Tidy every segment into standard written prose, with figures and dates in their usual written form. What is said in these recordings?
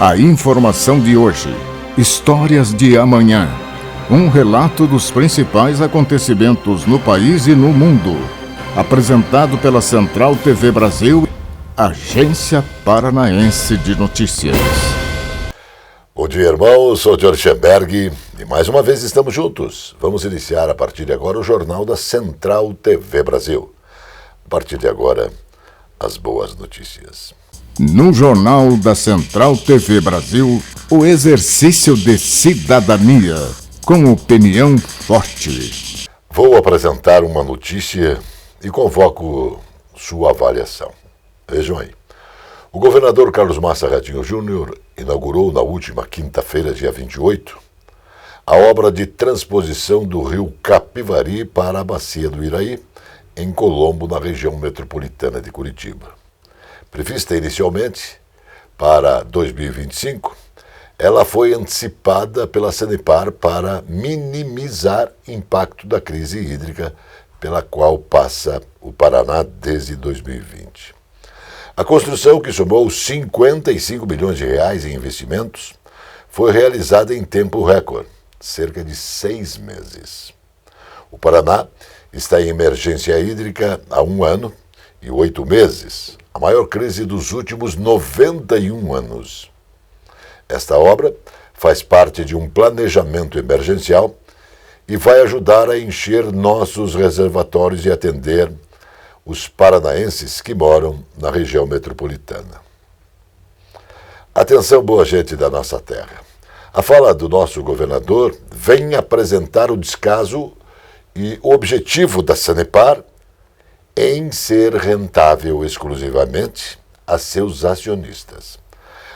A informação de hoje, histórias de amanhã. Um relato dos principais acontecimentos no país e no mundo. Apresentado pela Central TV Brasil, Agência Paranaense de Notícias. Bom dia, irmãos. Sou o George Schemberg e mais uma vez estamos juntos. Vamos iniciar a partir de agora o Jornal da Central TV Brasil. A partir de agora, as boas notícias. No Jornal da Central TV Brasil, o exercício de cidadania, com opinião forte. Vou apresentar uma notícia e convoco sua avaliação. Vejam aí. O governador Carlos Massa Ratinho Júnior inaugurou na última quinta-feira, dia 28, a obra de transposição do rio Capivari para a bacia do Iraí, em Colombo, na região metropolitana de Curitiba. Prevista inicialmente para 2025, ela foi antecipada pela Sanepar para minimizar o impacto da crise hídrica pela qual passa o Paraná desde 2020. A construção, que somou 55 milhões de reais em investimentos, foi realizada em tempo recorde, cerca de 6 meses. O Paraná está em emergência hídrica há 1 ano e 8 meses, a maior crise dos últimos 91 anos. Esta obra faz parte de um planejamento emergencial e vai ajudar a encher nossos reservatórios e atender os paranaenses que moram na região metropolitana. Atenção, boa gente da nossa terra. A fala do nosso governador vem apresentar o descaso e o objetivo da Sanepar em ser rentável exclusivamente a seus acionistas.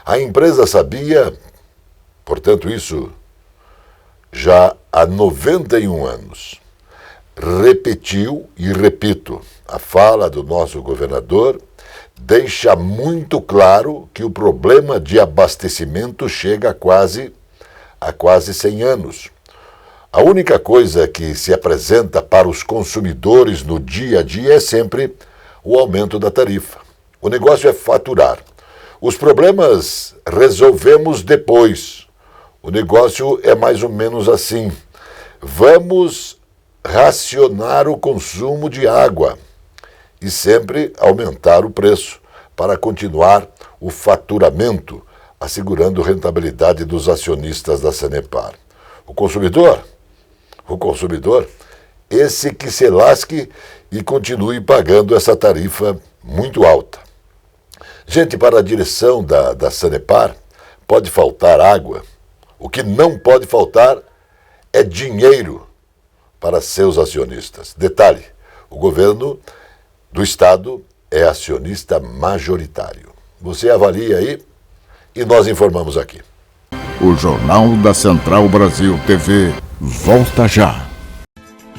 A empresa sabia, portanto, isso já há 91 anos. Repetiu e repito, a fala do nosso governador deixa muito claro que o problema de abastecimento chega a quase 100 anos. A única coisa que se apresenta para os consumidores no dia a dia é sempre o aumento da tarifa. O negócio é faturar. Os problemas resolvemos depois. O negócio é mais ou menos assim. Vamos racionar o consumo de água e sempre aumentar o preço para continuar o faturamento, assegurando rentabilidade dos acionistas da Sanepar. O consumidor, esse que se lasque e continue pagando essa tarifa muito alta. Gente, para a direção da Sanepar, pode faltar água. O que não pode faltar é dinheiro para seus acionistas. Detalhe, o governo do estado é acionista majoritário. Você avalia aí e nós informamos aqui. O Jornal da Central Brasil TV volta já.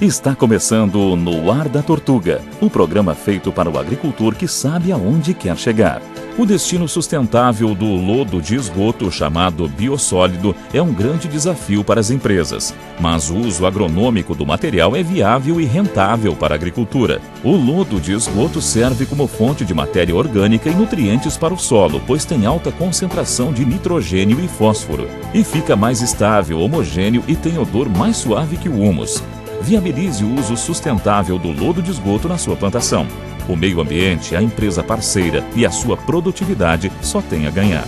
Está começando No Ar da Tortuga, um programa feito para o agricultor que sabe aonde quer chegar. O destino sustentável do lodo de esgoto, chamado biossólido, é um grande desafio para as empresas. Mas o uso agronômico do material é viável e rentável para a agricultura. O lodo de esgoto serve como fonte de matéria orgânica e nutrientes para o solo, pois tem alta concentração de nitrogênio e fósforo. E fica mais estável, homogêneo e tem odor mais suave que o humus. Viabilize o uso sustentável do lodo de esgoto na sua plantação. O meio ambiente, a empresa parceira e a sua produtividade só tem a ganhar.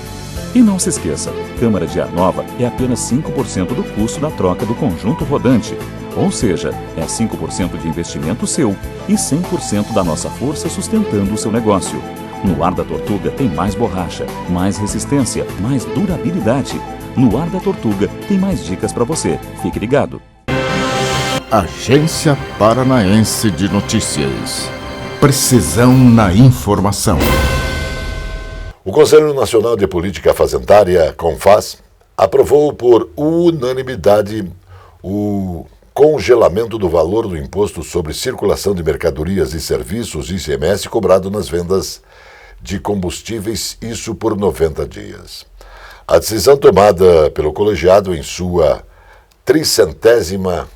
E não se esqueça, câmara de ar nova é apenas 5% do custo da troca do conjunto rodante. Ou seja, é 5% de investimento seu e 100% da nossa força sustentando o seu negócio. No Ar da Tortuga tem mais borracha, mais resistência, mais durabilidade. No Ar da Tortuga tem mais dicas para você. Fique ligado. Agência Paranaense de Notícias. Precisão na informação. O Conselho Nacional de Política Fazendária, CONFAS, aprovou por unanimidade o congelamento do valor do Imposto sobre Circulação de Mercadorias e Serviços, ICMS, cobrado nas vendas de combustíveis, isso por 90 dias. A decisão tomada pelo colegiado em sua 39ª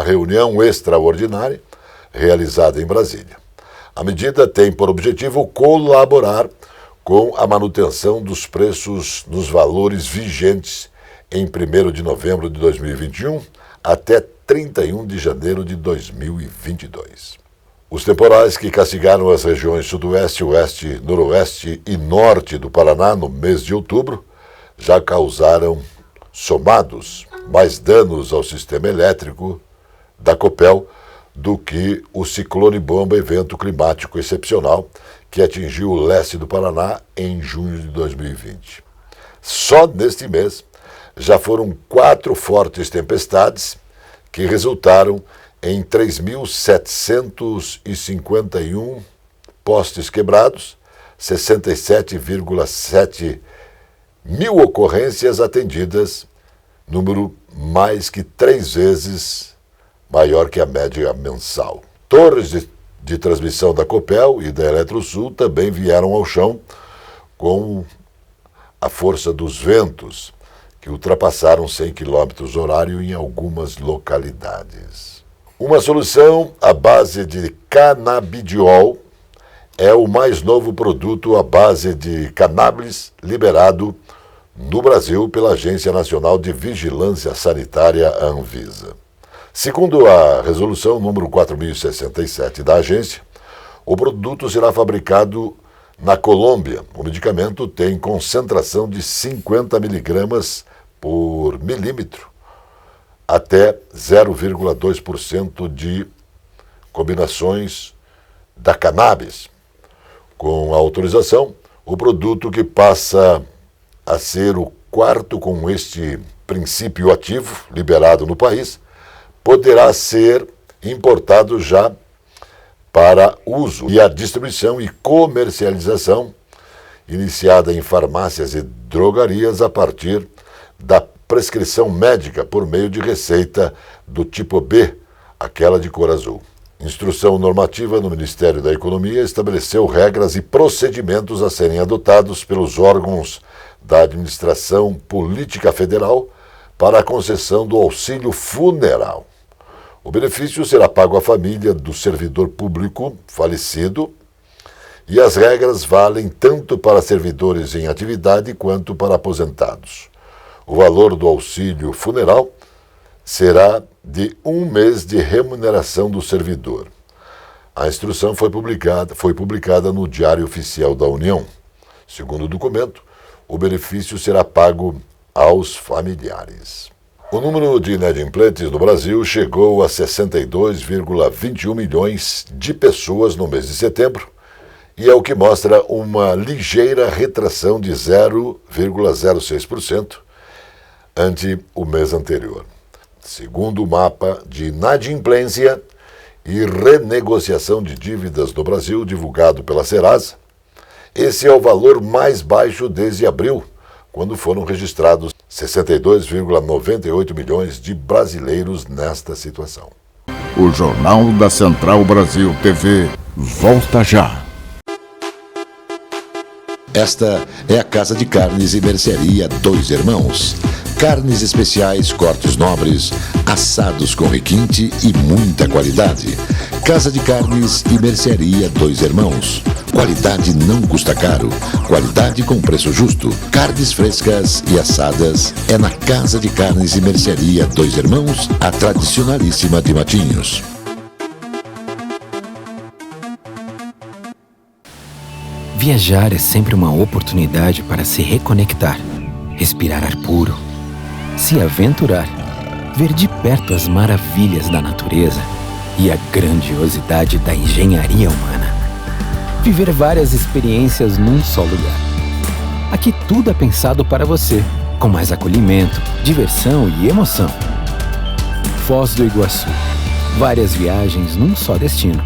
reunião extraordinária, realizada em Brasília. A medida tem por objetivo colaborar com a manutenção dos preços nos valores vigentes em 1º de novembro de 2021 até 31 de janeiro de 2022. Os temporais que castigaram as regiões sudoeste, oeste, noroeste e norte do Paraná no mês de outubro já causaram, somados, mais danos ao sistema elétrico da Copel do que o ciclone bomba, evento climático excepcional que atingiu o leste do Paraná em junho de 2020. Só neste mês já foram 4 fortes tempestades que resultaram em 3.751 postes quebrados, 67,7 mil ocorrências atendidas, número mais que 3 vezes maior que a média mensal. Torres de transmissão da Copel e da Eletrosul também vieram ao chão com a força dos ventos, que ultrapassaram 100 km/h em algumas localidades. Uma solução à base de canabidiol é o mais novo produto à base de cannabis liberado no Brasil pela Agência Nacional de Vigilância Sanitária, a Anvisa. Segundo a resolução número 4067 da agência, o produto será fabricado na Colômbia. O medicamento tem concentração de 50 miligramas por milímetro, até 0,2% de combinações da cannabis. Com a autorização, o produto, que passa a ser o 4º com este princípio ativo liberado no país, poderá ser importado já para uso, e a distribuição e comercialização iniciada em farmácias e drogarias a partir da prescrição médica por meio de receita do tipo B, aquela de cor azul. Instrução normativa no Ministério da Economia estabeleceu regras e procedimentos a serem adotados pelos órgãos da Administração Política Federal para a concessão do auxílio funeral. O benefício será pago à família do servidor público falecido e as regras valem tanto para servidores em atividade quanto para aposentados. O valor do auxílio funeral será de 1 mês de remuneração do servidor. A instrução foi publicada no Diário Oficial da União. Segundo o documento, o benefício será pago aos familiares. O número de inadimplentes no Brasil chegou a 62,21 milhões de pessoas no mês de setembro, e é o que mostra uma ligeira retração de 0,06% ante o mês anterior. Segundo o mapa de inadimplência e renegociação de dívidas no Brasil, divulgado pela Serasa, esse é o valor mais baixo desde abril, quando foram registrados 62,98 milhões de brasileiros nesta situação. O Jornal da Central Brasil TV volta já. Esta é a Casa de Carnes e Mercearia Dois Irmãos. Carnes especiais, cortes nobres, assados com requinte e muita qualidade. Casa de Carnes e Mercearia Dois Irmãos. Qualidade não custa caro. Qualidade com preço justo. Carnes frescas e assadas é na Casa de Carnes e Mercearia Dois Irmãos, a tradicionalíssima de Matinhos. Viajar é sempre uma oportunidade para se reconectar, respirar ar puro, se aventurar, ver de perto as maravilhas da natureza e a grandiosidade da engenharia humana. Viver várias experiências num só lugar. Aqui tudo é pensado para você, com mais acolhimento, diversão e emoção. Foz do Iguaçu. Várias viagens num só destino.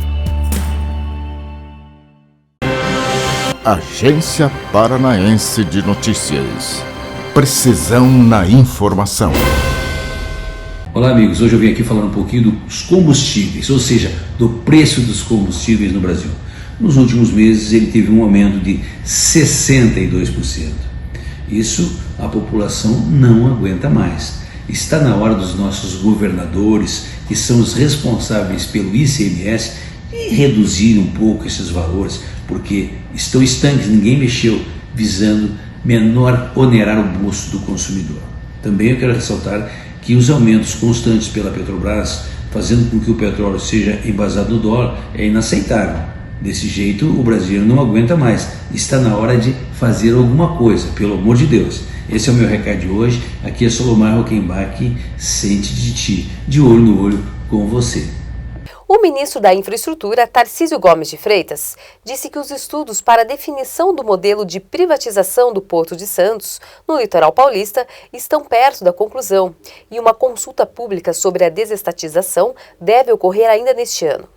Agência Paranaense de Notícias. Precisão na informação. Olá, amigos. Hoje eu vim aqui falar um pouquinho dos combustíveis, ou seja, do preço dos combustíveis no Brasil. Nos últimos meses ele teve um aumento de 62%. Isso a população não aguenta mais. Está na hora dos nossos governadores, que são os responsáveis pelo ICMS, reduzir um pouco esses valores, porque estão estanques, ninguém mexeu. visando onerar o bolso do consumidor. Também eu quero ressaltar que os aumentos constantes pela Petrobras, fazendo com que o petróleo seja embasado no dólar, é inaceitável. Desse jeito, o brasileiro não aguenta mais. Está na hora de fazer alguma coisa, pelo amor de Deus. Esse é o meu recado de hoje. Aqui é Solomar Rockenbach, Sente de Ti, de olho no olho com você. O ministro da Infraestrutura, Tarcísio Gomes de Freitas, disse que os estudos para a definição do modelo de privatização do Porto de Santos, no litoral paulista, estão perto da conclusão e uma consulta pública sobre a desestatização deve ocorrer ainda neste ano.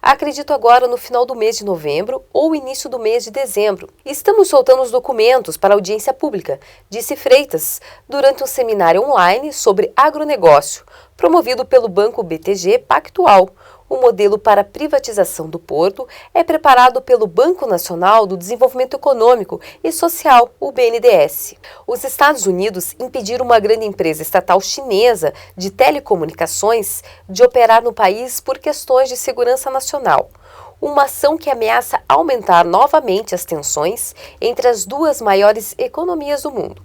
Acredito agora no final do mês de novembro ou início do mês de dezembro. Estamos soltando os documentos para audiência pública, disse Freitas, durante um seminário online sobre agronegócio, promovido pelo Banco BTG Pactual. O modelo para a privatização do porto é preparado pelo Banco Nacional do Desenvolvimento Econômico e Social, o BNDES. Os Estados Unidos impediram uma grande empresa estatal chinesa de telecomunicações de operar no país por questões de segurança nacional. Uma ação que ameaça aumentar novamente as tensões entre as duas maiores economias do mundo.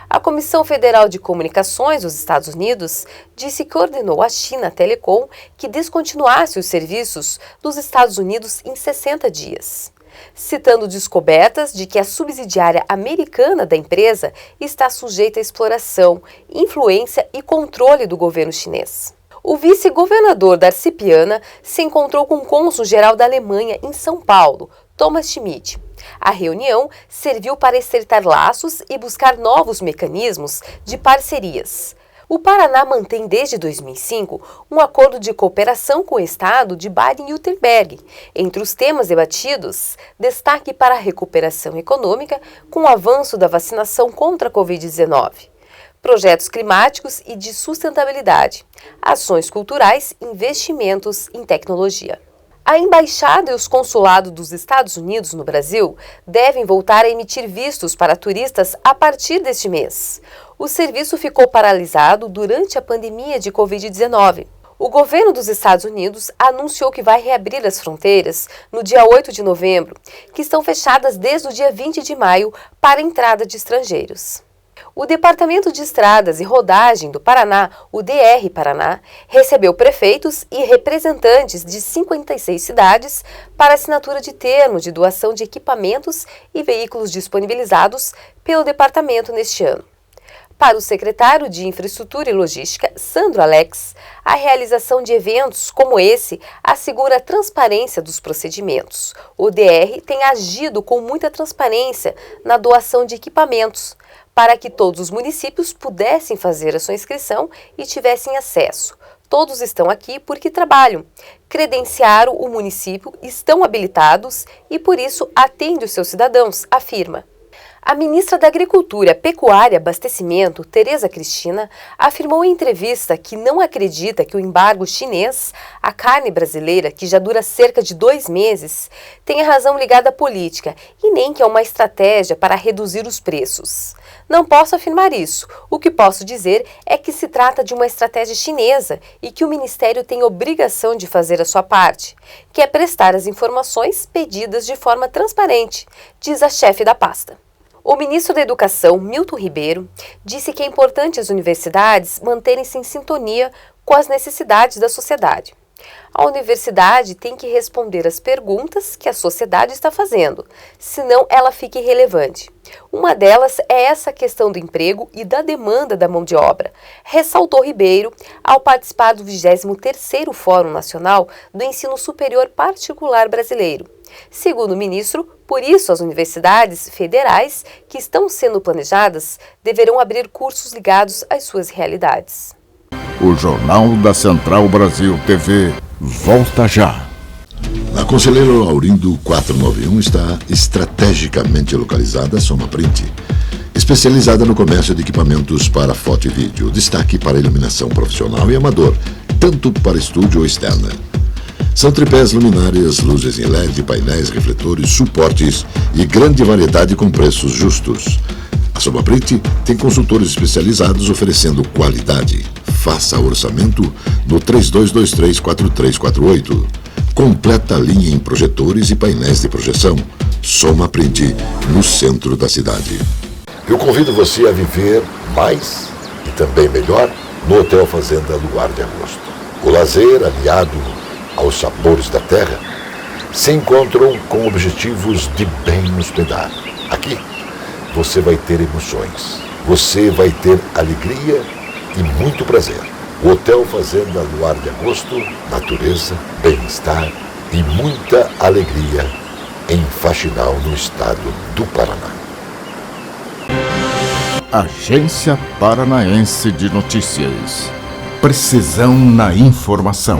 A Comissão Federal de Comunicações dos Estados Unidos disse que ordenou à China Telecom que descontinuasse os serviços dos Estados Unidos em 60 dias, citando descobertas de que a subsidiária americana da empresa está sujeita à exploração, influência e controle do governo chinês. O vice-governador Darcy Piana se encontrou com o cônsul-geral da Alemanha em São Paulo, Thomas Schmidt. A reunião serviu para estreitar laços e buscar novos mecanismos de parcerias. O Paraná mantém desde 2005 um acordo de cooperação com o estado de Baden-Württemberg. Entre os temas debatidos, destaque para a recuperação econômica com o avanço da vacinação contra a Covid-19. Projetos climáticos e de sustentabilidade, ações culturais, investimentos em tecnologia. A Embaixada e os consulados dos Estados Unidos no Brasil devem voltar a emitir vistos para turistas a partir deste mês. O serviço ficou paralisado durante a pandemia de Covid-19. O governo dos Estados Unidos anunciou que vai reabrir as fronteiras no dia 8 de novembro, que estão fechadas desde o dia 20 de maio para a entrada de estrangeiros. O Departamento de Estradas e Rodagem do Paraná, o DR Paraná, recebeu prefeitos e representantes de 56 cidades para assinatura de termo de doação de equipamentos e veículos disponibilizados pelo departamento neste ano. Para o secretário de Infraestrutura e Logística, Sandro Alex, a realização de eventos como esse assegura a transparência dos procedimentos. O DR tem agido com muita transparência na doação de equipamentos, para que todos os municípios pudessem fazer a sua inscrição e tivessem acesso. Todos estão aqui porque trabalham, credenciaram o município, estão habilitados e por isso atende os seus cidadãos, afirma. A ministra da Agricultura, Pecuária e Abastecimento, Tereza Cristina, afirmou em entrevista que não acredita que o embargo chinês à carne brasileira, que já dura cerca de 2 meses, tenha razão ligada à política e nem que é uma estratégia para reduzir os preços. Não posso afirmar isso. O que posso dizer é que se trata de uma estratégia chinesa e que o Ministério tem obrigação de fazer a sua parte, que é prestar as informações pedidas de forma transparente, diz a chefe da pasta. O ministro da Educação, Milton Ribeiro, disse que é importante as universidades manterem-se em sintonia com as necessidades da sociedade. A universidade tem que responder às perguntas que a sociedade está fazendo, senão ela fica irrelevante. Uma delas é essa questão do emprego e da demanda da mão de obra, ressaltou Ribeiro ao participar do 23º Fórum Nacional do Ensino Superior Particular Brasileiro. Segundo o ministro, por isso as universidades federais que estão sendo planejadas deverão abrir cursos ligados às suas realidades. O Jornal da Central Brasil TV volta já. A Conselheiro Laurindo 491 está estrategicamente localizada a Soma Print, especializada no comércio de equipamentos para foto e vídeo, destaque para iluminação profissional e amador, tanto para estúdio ou externa. São tripés, luminárias, luzes em LED, painéis, refletores, suportes e grande variedade com preços justos. A Soma Print tem consultores especializados oferecendo qualidade. Faça orçamento no 3223-4348. Completa linha em projetores e painéis de projeção. Som Aprendi, no centro da cidade. Eu convido você a viver mais e também melhor no Hotel Fazenda Luar de Agosto. O lazer, aliado aos sabores da terra, se encontram com objetivos de bem hospedar. Aqui, você vai ter emoções, você vai ter alegria e muito prazer. O Hotel Fazenda Luar de Agosto, natureza, bem-estar e muita alegria em Faxinal, no estado do Paraná. Agência Paranaense de Notícias. Precisão na informação.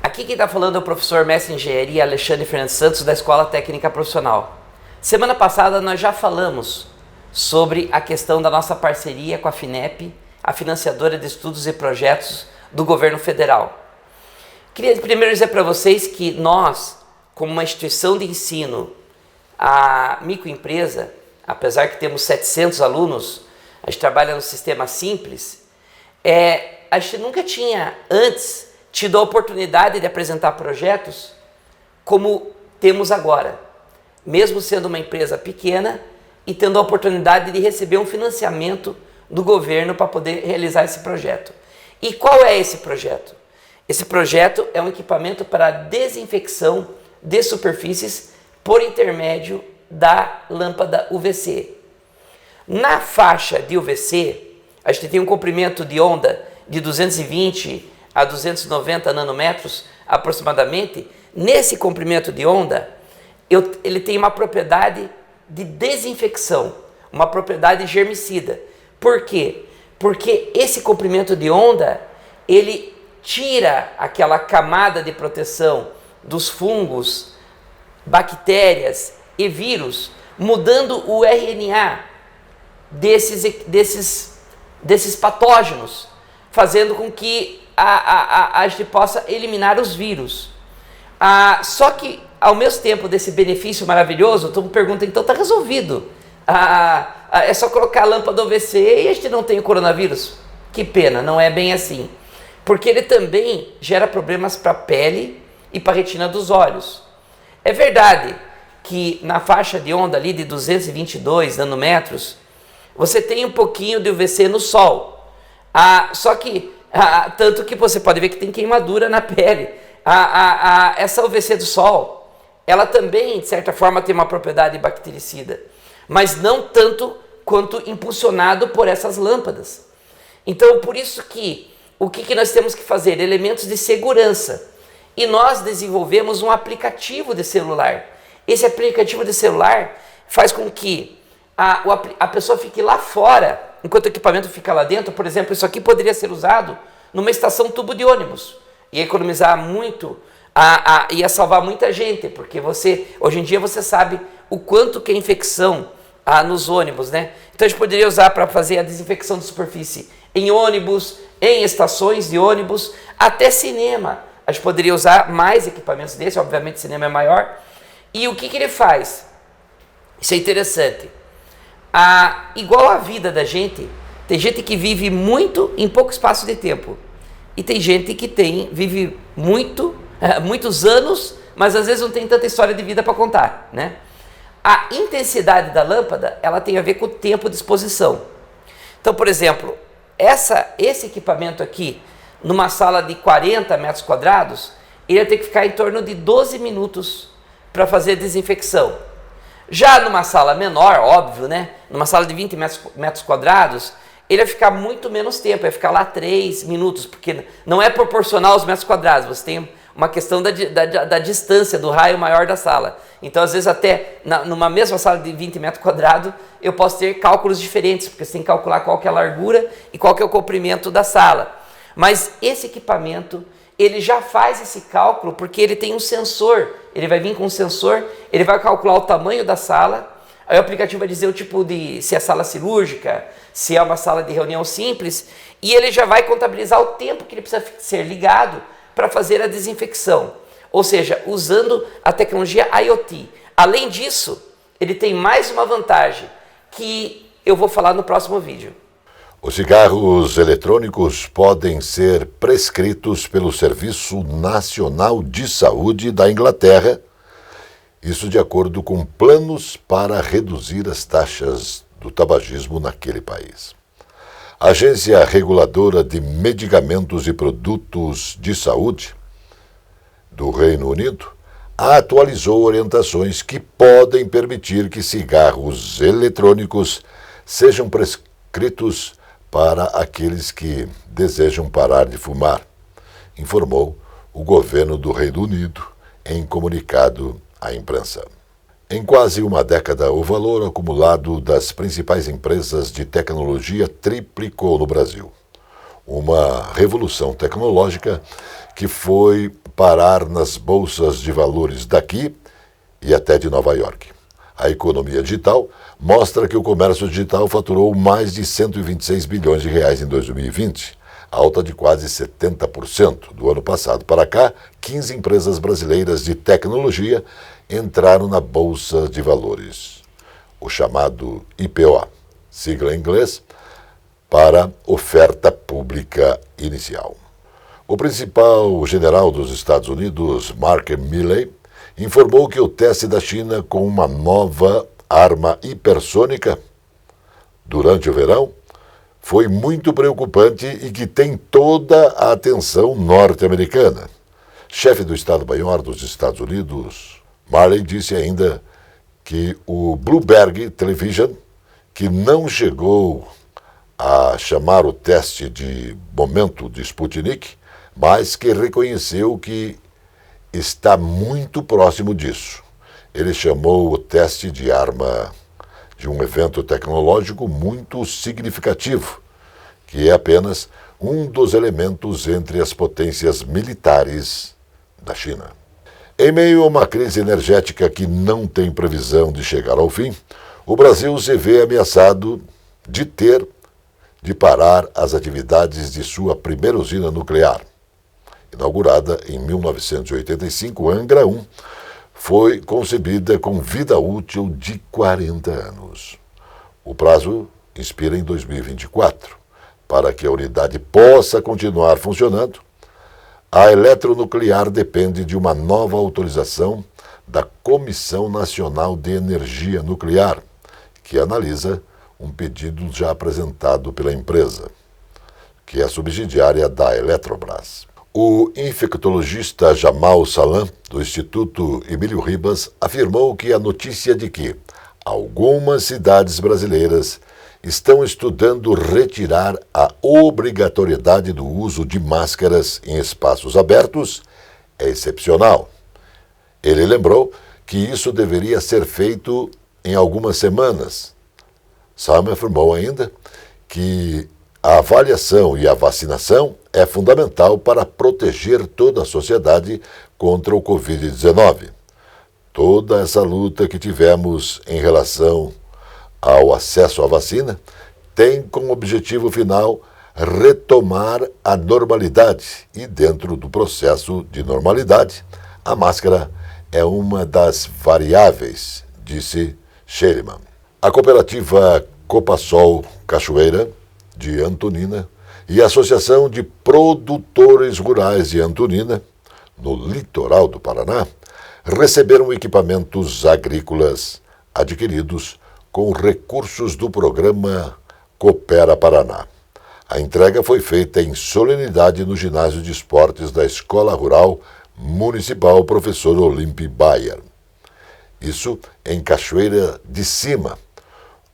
Aqui quem está falando é o professor mestre em engenharia Alexandre Fernandes Santos, da Escola Técnica Profissional. Semana passada nós já falamos sobre a questão da nossa parceria com a FINEP, a financiadora de estudos e projetos do governo federal. Queria primeiro dizer para vocês que nós, como uma instituição de ensino, a microempresa, apesar que temos 700 alunos, a gente trabalha no sistema simples, a gente nunca tinha antes tido a oportunidade de apresentar projetos como temos agora, mesmo sendo uma empresa pequena e tendo a oportunidade de receber um financiamento do governo para poder realizar esse projeto. E qual é esse projeto? Esse projeto é um equipamento para desinfecção de superfícies por intermédio da lâmpada UVC. Na faixa de UVC, a gente tem um comprimento de onda de 220 a 290 nanômetros aproximadamente. Nesse comprimento de onda, ele tem uma propriedade de desinfecção, uma propriedade germicida. Por quê? Porque esse comprimento de onda, ele tira aquela camada de proteção dos fungos, bactérias e vírus, mudando o RNA desses patógenos, fazendo com que a gente possa eliminar os vírus. Só que, ao mesmo tempo desse benefício maravilhoso, tu me pergunta, então está resolvido. É só colocar a lâmpada UVC e a gente não tem o coronavírus? Que pena, não é bem assim. Porque ele também gera problemas para a pele e para a retina dos olhos. É verdade que na faixa de onda ali de 222 nanômetros, você tem um pouquinho de UVC no sol. Só que, tanto que você pode ver que tem queimadura na pele. Essa UVC do sol, ela também, de certa forma, tem uma propriedade bactericida, mas não tanto quanto impulsionado por essas lâmpadas. Então, por isso que, o que nós temos que fazer? Elementos de segurança. E nós desenvolvemos um aplicativo de celular. Esse aplicativo de celular faz com que a pessoa fique lá fora, enquanto o equipamento fica lá dentro. Por exemplo, isso aqui poderia ser usado numa estação tubo de ônibus. Ia economizar muito, ia salvar muita gente, porque hoje em dia você sabe o quanto que é infecção nos ônibus, né? Então a gente poderia usar para fazer a desinfecção de superfície em ônibus, em estações de ônibus, até cinema. A gente poderia usar mais equipamentos desse, obviamente cinema é maior. E o que ele faz? Isso é interessante. Igual a vida da gente, tem gente que vive muito em pouco espaço de tempo. E tem gente que vive muitos anos, mas às vezes não tem tanta história de vida para contar, né? A intensidade da lâmpada, ela tem a ver com o tempo de exposição. Então, por exemplo, esse equipamento aqui, numa sala de 40 metros quadrados, ele ia ter que ficar em torno de 12 minutos para fazer a desinfecção. Já numa sala menor, óbvio, né? Numa sala de 20 metros quadrados, ele ia ficar muito menos tempo, ia ficar lá 3 minutos, porque não é proporcional aos metros quadrados, você tem uma questão da distância, do raio maior da sala. Então, às vezes, até numa mesma sala de 20 metros quadrados, eu posso ter cálculos diferentes, porque você tem que calcular qual que é a largura e qual que é o comprimento da sala. Mas esse equipamento, ele já faz esse cálculo, porque ele tem um sensor, ele vai vir com um sensor, ele vai calcular o tamanho da sala, aí o aplicativo vai dizer o tipo se é sala cirúrgica, se é uma sala de reunião simples, e ele já vai contabilizar o tempo que ele precisa ser ligado para fazer a desinfecção, ou seja, usando a tecnologia IoT. Além disso, ele tem mais uma vantagem que eu vou falar no próximo vídeo. Os cigarros eletrônicos podem ser prescritos pelo Serviço Nacional de Saúde da Inglaterra Isso de acordo com planos para reduzir as taxas do tabagismo naquele país. A Agência Reguladora de Medicamentos e Produtos de Saúde do Reino Unido atualizou orientações que podem permitir que cigarros eletrônicos sejam prescritos para aqueles que desejam parar de fumar, informou o governo do Reino Unido em comunicado à imprensa. Em quase uma década, o valor acumulado das principais empresas de tecnologia triplicou no Brasil. Uma revolução tecnológica que foi parar nas bolsas de valores daqui e até de Nova York. A economia digital mostra que o comércio digital faturou mais de 126 bilhões de reais em 2020, alta de quase 70%. Do ano passado para cá, 15 empresas brasileiras de tecnologia entraram na Bolsa de Valores, o chamado IPOA, sigla em inglês para Oferta Pública Inicial. O principal general dos Estados Unidos, Mark Milley, informou que o teste da China com uma nova arma hipersônica durante o verão foi muito preocupante e que tem toda a atenção norte-americana. Chefe do Estado-Maior dos Estados Unidos, Marley disse ainda que o Bloomberg Television, que não chegou a chamar o teste de momento de Sputnik, mas que reconheceu que está muito próximo disso. Ele chamou o teste de arma de um evento tecnológico muito significativo, que é apenas um dos elementos entre as potências militares da China. Em meio a uma crise energética que não tem previsão de chegar ao fim, o Brasil se vê ameaçado de ter de parar as atividades de sua primeira usina nuclear. Inaugurada em 1985, Angra 1 foi concebida com vida útil de 40 anos. O prazo expira em 2024. Para que a unidade possa continuar funcionando, a eletronuclear depende de uma nova autorização da Comissão Nacional de Energia Nuclear, que analisa um pedido já apresentado pela empresa, que é subsidiária da Eletrobras. O infectologista Jamal Salam, do Instituto Emílio Ribas, afirmou que a notícia de que algumas cidades brasileiras estão estudando retirar a obrigatoriedade do uso de máscaras em espaços abertos é excepcional. Ele lembrou que isso deveria ser feito em algumas semanas. Salam afirmou ainda que a avaliação e a vacinação é fundamental para proteger toda a sociedade contra o Covid-19. Toda essa luta que tivemos em relação ao acesso à vacina tem como objetivo final retomar a normalidade e, dentro do processo de normalidade, a máscara é uma das variáveis, disse Schellemann. A cooperativa Copasol Cachoeira, de Antonina, e a Associação de Produtores Rurais de Antonina, no litoral do Paraná, receberam equipamentos agrícolas adquiridos com recursos do programa Coopera Paraná. A entrega foi feita em solenidade no ginásio de esportes da Escola Rural Municipal Professor Olímpio Bayer. Isso em Cachoeira de Cima.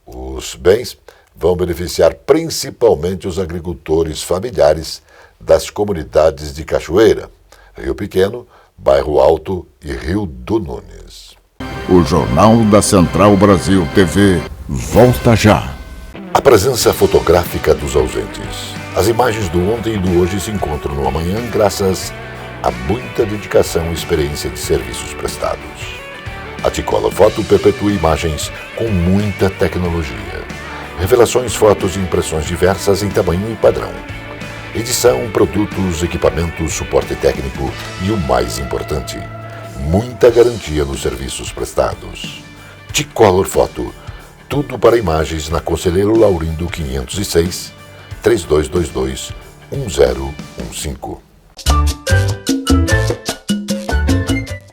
Os bens vão beneficiar principalmente os agricultores familiares das comunidades de Cachoeira, Rio Pequeno, Bairro Alto e Rio do Nunes. O Jornal da Central Brasil TV volta já. A presença fotográfica dos ausentes. As imagens do ontem e do hoje se encontram no amanhã graças a muita dedicação e experiência de serviços prestados. A T-Color Foto perpetua imagens com muita tecnologia. Revelações, fotos e impressões diversas em tamanho e padrão. Edição, produtos, equipamentos, suporte técnico e o mais importante, muita garantia nos serviços prestados. T-Color Foto, tudo para imagens na Conselheiro Laurindo 506, 3222-1015.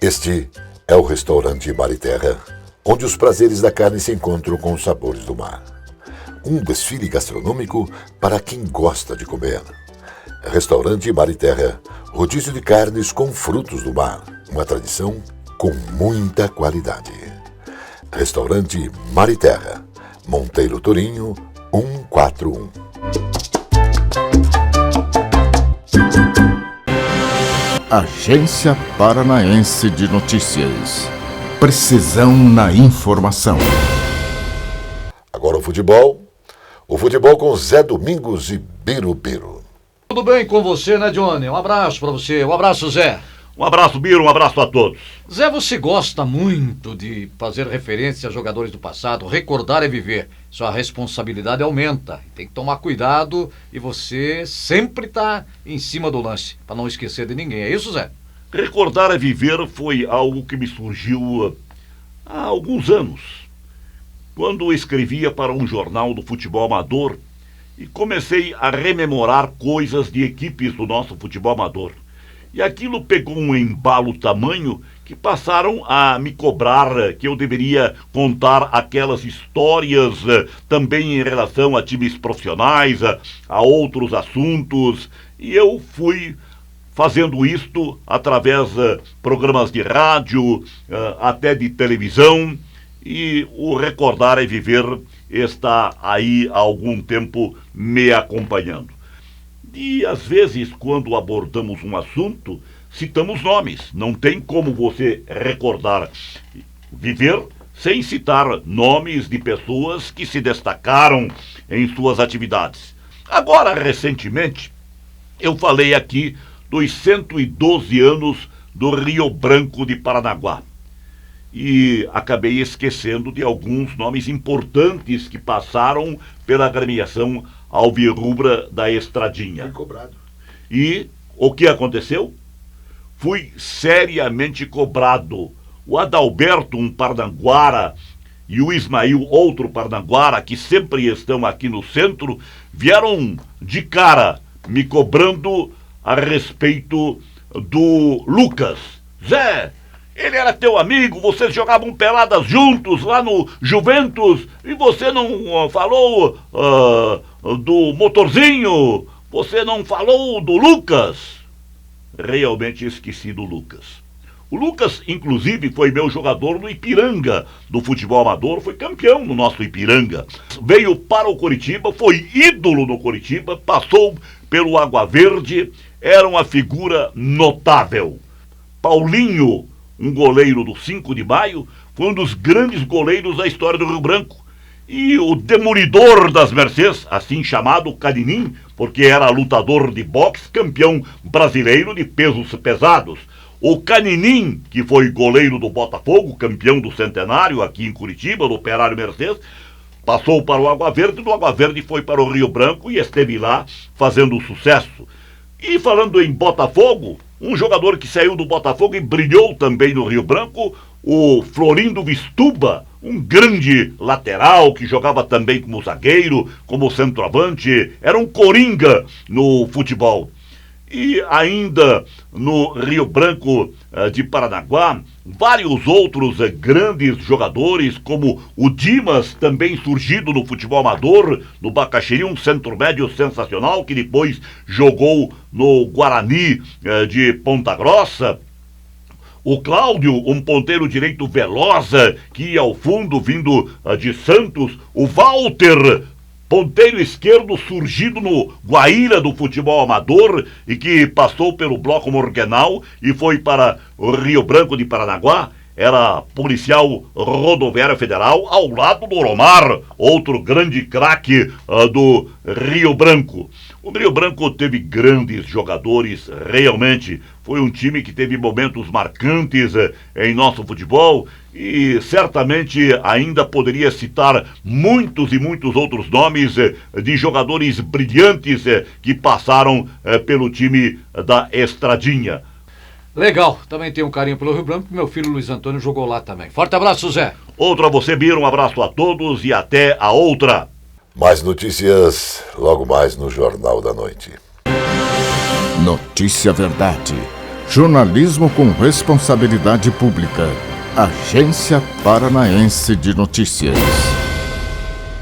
Este é o restaurante Mar e Terra, onde os prazeres da carne se encontram com os sabores do mar. Um desfile gastronômico para quem gosta de comer. Restaurante Mar e Terra, rodízio de carnes com frutos do mar, uma tradição com muita qualidade. Restaurante Mar e Terra, Monteiro Torinho, 141. Agência Paranaense de Notícias. Precisão na informação. Agora o futebol com Zé Domingos e Birubiru. Tudo bem com você, né, Johnny? Um abraço pra você. Um abraço, Zé. Um abraço, Biro, um abraço a todos. Zé, você gosta muito de fazer referência a jogadores do passado. Recordar é viver. Sua responsabilidade aumenta. Tem que tomar cuidado e você sempre tá em cima do lance, para não esquecer de ninguém. É isso, Zé? Recordar é viver foi algo que me surgiu há alguns anos, quando escrevia para um jornal do futebol amador e comecei a rememorar coisas de equipes do nosso futebol amador. E aquilo pegou um embalo tamanho que passaram a me cobrar que eu deveria contar aquelas histórias também em relação a times profissionais, a outros assuntos. E eu fui fazendo isto através de programas de rádio, até de televisão. E o Recordar é Viver está aí há algum tempo me acompanhando. E às vezes, quando abordamos um assunto, citamos nomes. Não tem como você recordar viver sem citar nomes de pessoas que se destacaram em suas atividades. Agora, recentemente, eu falei aqui dos 112 anos do Rio Branco de Paranaguá. E acabei esquecendo de alguns nomes importantes que passaram pela agremiação alvirrubra da Estradinha. Foi cobrado. E o que aconteceu? Fui seriamente cobrado. O Adalberto, um parnanguara, e o Ismael, outro parnanguara, que sempre estão aqui no centro, vieram de cara me cobrando a respeito do Lucas. Zé, ele era teu amigo, vocês jogavam peladas juntos lá no Juventus, e você não falou do Motorzinho, você não falou do Lucas. Realmente esqueci do Lucas. O Lucas, inclusive, foi meu jogador no Ipiranga, do futebol amador, foi campeão no nosso Ipiranga. Veio para o Coritiba, foi ídolo no Coritiba, passou pelo Água Verde, era uma figura notável. Paulinho, um goleiro do 5 de Maio, foi um dos grandes goleiros da história do Rio Branco. E o demolidor das Mercês, assim chamado Caninim, porque era lutador de boxe, campeão brasileiro de pesos pesados. O Caninim, que foi goleiro do Botafogo, campeão do Centenário aqui em Curitiba, do Operário Mercês, passou para o Água Verde, do Água Verde foi para o Rio Branco e esteve lá fazendo sucesso. E falando em Botafogo, um jogador que saiu do Botafogo e brilhou também no Rio Branco, o Florindo Vistuba, um grande lateral que jogava também como zagueiro, como centroavante, era um coringa no futebol. E ainda no Rio Branco de Paranaguá, vários outros grandes jogadores, como o Dimas, também surgido no futebol amador, no Bacaxiri, um centro-médio sensacional, que depois jogou no Guarani de Ponta Grossa. O Cláudio, um ponteiro direito veloz, que ia ao fundo, vindo de Santos. O Walter, ponteiro esquerdo surgido no Guaíra do futebol amador e que passou pelo Bloco Morganal e foi para o Rio Branco de Paranaguá. Era policial rodoviário federal ao lado do Oromar, outro grande craque do Rio Branco. O Rio Branco teve grandes jogadores, realmente. Foi um time que teve momentos marcantes em nosso futebol e certamente ainda poderia citar muitos e muitos outros nomes de jogadores brilhantes que passaram pelo time da Estradinha. Legal, também tenho um carinho pelo Rio Branco, meu filho Luiz Antônio jogou lá também. Forte abraço, Zé. Outro a você, Biro, um abraço a todos e até a outra. Mais notícias logo mais no Jornal da Noite. Notícia Verdade. Jornalismo com responsabilidade pública. Agência Paranaense de Notícias.